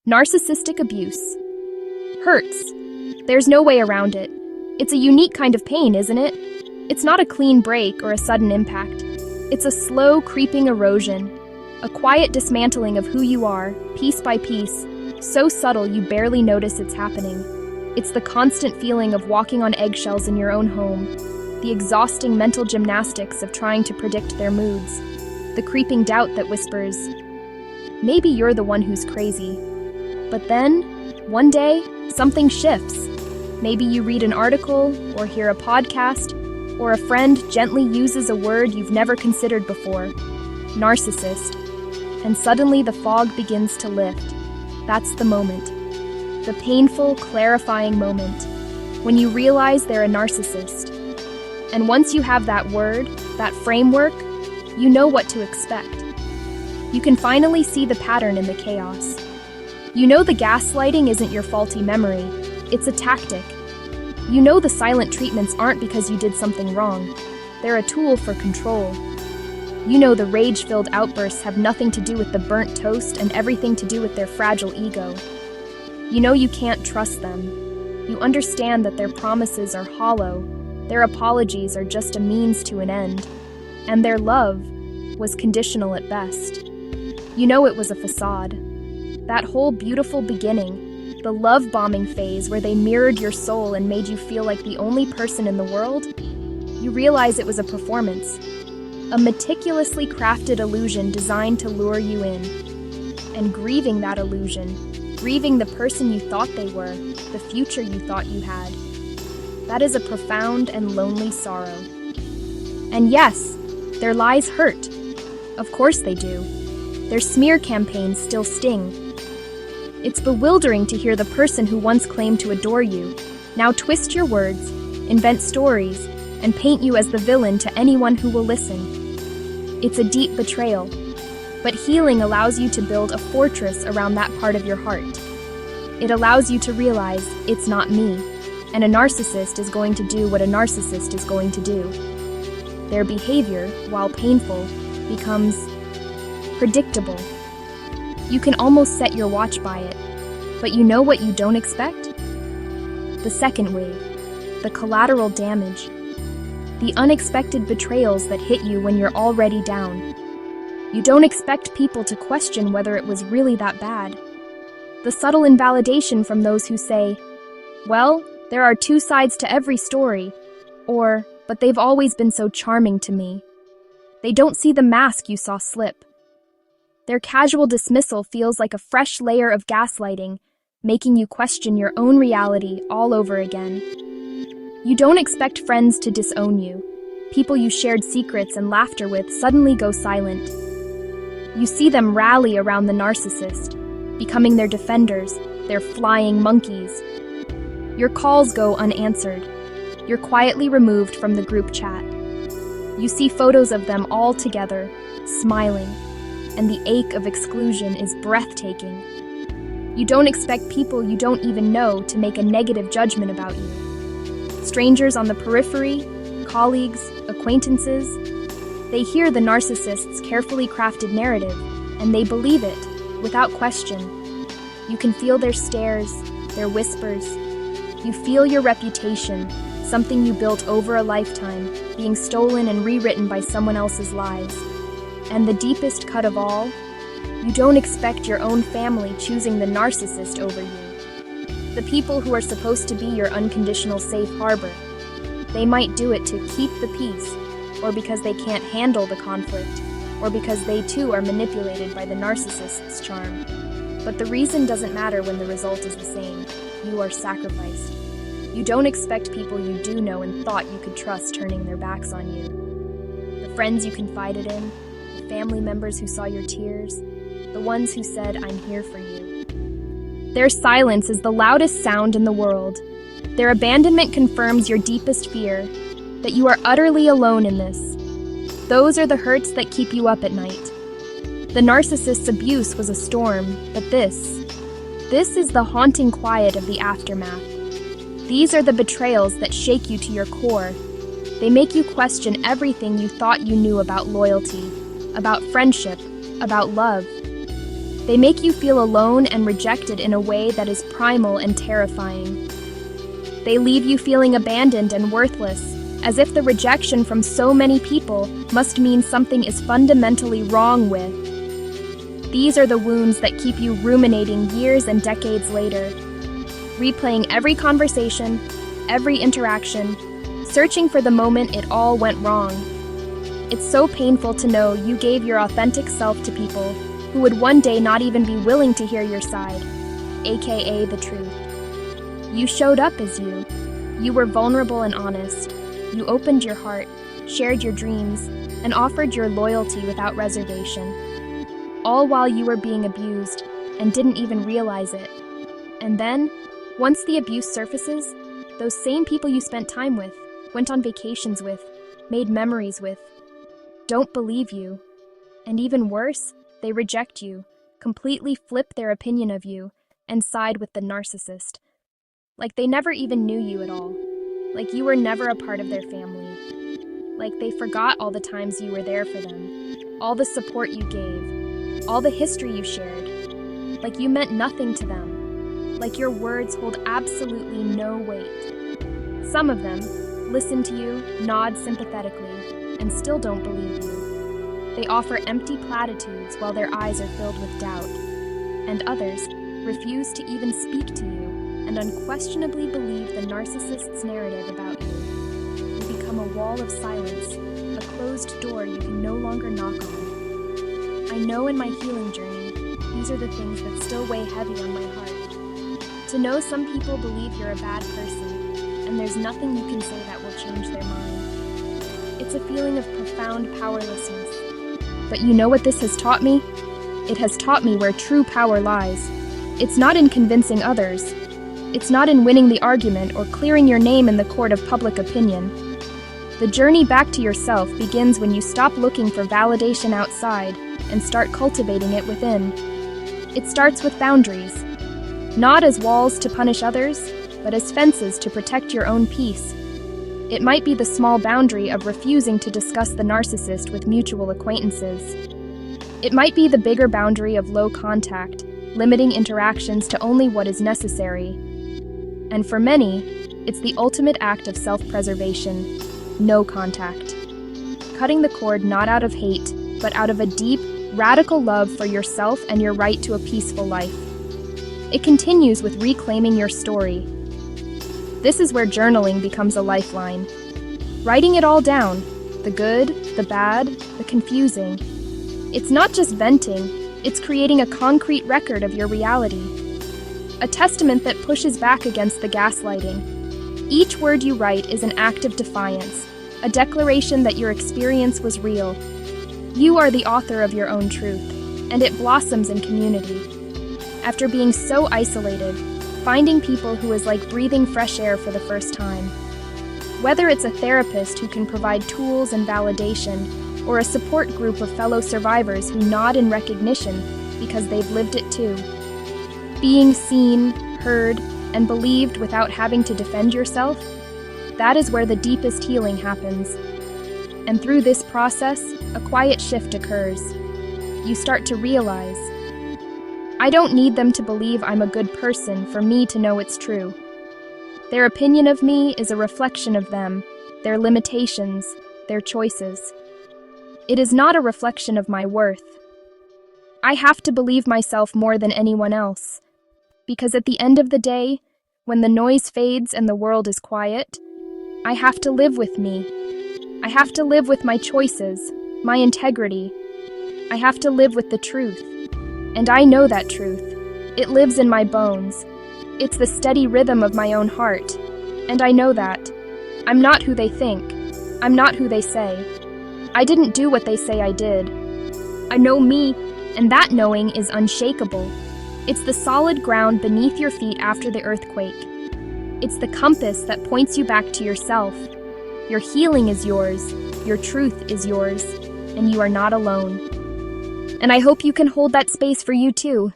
Narcissistic abuse. Hurts. There's no way around it. It's a unique kind of pain, isn't it? It's not a clean break or a sudden impact. It's a slow, creeping erosion. A quiet dismantling of who you are, piece by piece, so subtle you barely notice it's happening. It's the constant feeling of walking on eggshells in your own home, the exhausting mental gymnastics of trying to predict their moods, the creeping doubt that whispers, maybe you're the one who's crazy. But then, one day, something shifts. Maybe you read an article, or hear a podcast, or a friend gently uses a word you've never considered before, narcissist, and suddenly the fog begins to lift. That's the moment. The painful, clarifying moment, when you realize they're a narcissist. And once you have that word, that framework, you know what to expect. You can finally see the pattern in the chaos. You know the gaslighting isn't your faulty memory, it's a tactic. You know the silent treatments aren't because you did something wrong, they're a tool for control. You know the rage-filled outbursts have nothing to do with the burnt toast and everything to do with their fragile ego. You know you can't trust them. You understand that their promises are hollow, their apologies are just a means to an end, and their love was conditional at best. You know it was a facade. That whole beautiful beginning, the love-bombing phase where they mirrored your soul and made you feel like the only person in the world, you realize it was a performance, a meticulously crafted illusion designed to lure you in. And grieving that illusion, grieving the person you thought they were, the future you thought you had, that is a profound and lonely sorrow. And yes, their lies hurt. Of course they do. Their smear campaigns still sting. It's bewildering to hear the person who once claimed to adore you now twist your words, invent stories, and paint you as the villain to anyone who will listen. It's a deep betrayal, but healing allows you to build a fortress around that part of your heart. It allows you to realize it's not me, and a narcissist is going to do what a narcissist is going to do. Their behavior, while painful, becomes predictable. You can almost set your watch by it, but you know what you don't expect? The second wave, the collateral damage, the unexpected betrayals that hit you when you're already down. You don't expect people to question whether it was really that bad. The subtle invalidation from those who say, well, there are two sides to every story, or, but they've always been so charming to me. They don't see the mask you saw slip. Their casual dismissal feels like a fresh layer of gaslighting, making you question your own reality all over again. You don't expect friends to disown you. People you shared secrets and laughter with suddenly go silent. You see them rally around the narcissist, becoming their defenders, their flying monkeys. Your calls go unanswered. You're quietly removed from the group chat. You see photos of them all together, smiling, and the ache of exclusion is breathtaking. You don't expect people you don't even know to make a negative judgment about you. Strangers on the periphery, colleagues, acquaintances, they hear the narcissist's carefully crafted narrative, and they believe it, without question. You can feel their stares, their whispers. You feel your reputation, something you built over a lifetime, being stolen and rewritten by someone else's lies. And the deepest cut of all, you don't expect your own family choosing the narcissist over you. The people who are supposed to be your unconditional safe harbor. They might do it to keep the peace, or because they can't handle the conflict, or because they too are manipulated by the narcissist's charm. But the reason doesn't matter when the result is the same. You are sacrificed. You don't expect people you do know and thought you could trust turning their backs on you. The friends you confided in, the family members who saw your tears, the ones who said, I'm here for you. Their silence is the loudest sound in the world. Their abandonment confirms your deepest fear, that you are utterly alone in this. Those are the hurts that keep you up at night. The narcissist's abuse was a storm, but this is the haunting quiet of the aftermath. These are the betrayals that shake you to your core. They make you question everything you thought you knew about loyalty, about friendship, about love. They make you feel alone and rejected in a way that is primal and terrifying. They leave you feeling abandoned and worthless, as if the rejection from so many people must mean something is fundamentally wrong with. These are the wounds that keep you ruminating years and decades later, replaying every conversation, every interaction, searching for the moment it all went wrong. It's so painful to know you gave your authentic self to people who would one day not even be willing to hear your side, aka the truth. You showed up as you. You were vulnerable and honest. You opened your heart, shared your dreams, and offered your loyalty without reservation. All while you were being abused and didn't even realize it. And then, once the abuse surfaces, those same people you spent time with, went on vacations with, made memories with, don't believe you. And even worse, they reject you, completely flip their opinion of you, and side with the narcissist. Like they never even knew you at all. Like you were never a part of their family. Like they forgot all the times you were there for them, all the support you gave, all the history you shared. Like you meant nothing to them. Like your words hold absolutely no weight. Some of them listen to you, nod sympathetically, and still don't believe you. They offer empty platitudes while their eyes are filled with doubt. And others refuse to even speak to you and unquestionably believe the narcissist's narrative about you. You become a wall of silence, a closed door you can no longer knock on. I know in my healing journey, these are the things that still weigh heavy on my heart. To know some people believe you're a bad person, and there's nothing you can say that will change their mind. It's a feeling of profound powerlessness. But you know what this has taught me? It has taught me where true power lies. It's not in convincing others. It's not in winning the argument or clearing your name in the court of public opinion. The journey back to yourself begins when you stop looking for validation outside and start cultivating it within. It starts with boundaries. Not as walls to punish others, but as fences to protect your own peace. It might be the small boundary of refusing to discuss the narcissist with mutual acquaintances. It might be the bigger boundary of low contact, limiting interactions to only what is necessary. And for many, it's the ultimate act of self-preservation, no contact. Cutting the cord not out of hate, but out of a deep, radical love for yourself and your right to a peaceful life. It continues with reclaiming your story. This is where journaling becomes a lifeline. Writing it all down, the good, the bad, the confusing. It's not just venting, it's creating a concrete record of your reality. A testament that pushes back against the gaslighting. Each word you write is an act of defiance, a declaration that your experience was real. You are the author of your own truth, and it blossoms in community. After being so isolated, finding people who is like breathing fresh air for the first time. Whether it's a therapist who can provide tools and validation, or a support group of fellow survivors who nod in recognition because they've lived it too. Being seen, heard, and believed without having to defend yourself, that is where the deepest healing happens. And through this process, a quiet shift occurs. You start to realize, I don't need them to believe I'm a good person for me to know it's true. Their opinion of me is a reflection of them, their limitations, their choices. It is not a reflection of my worth. I have to believe myself more than anyone else. Because at the end of the day, when the noise fades and the world is quiet, I have to live with me. I have to live with my choices, my integrity. I have to live with the truth. And I know that truth. It lives in my bones. It's the steady rhythm of my own heart. And I know that. I'm not who they think. I'm not who they say. I didn't do what they say I did. I know me, and that knowing is unshakable. It's the solid ground beneath your feet after the earthquake. It's the compass that points you back to yourself. Your healing is yours, your truth is yours, and you are not alone. And I hope you can hold that space for you too.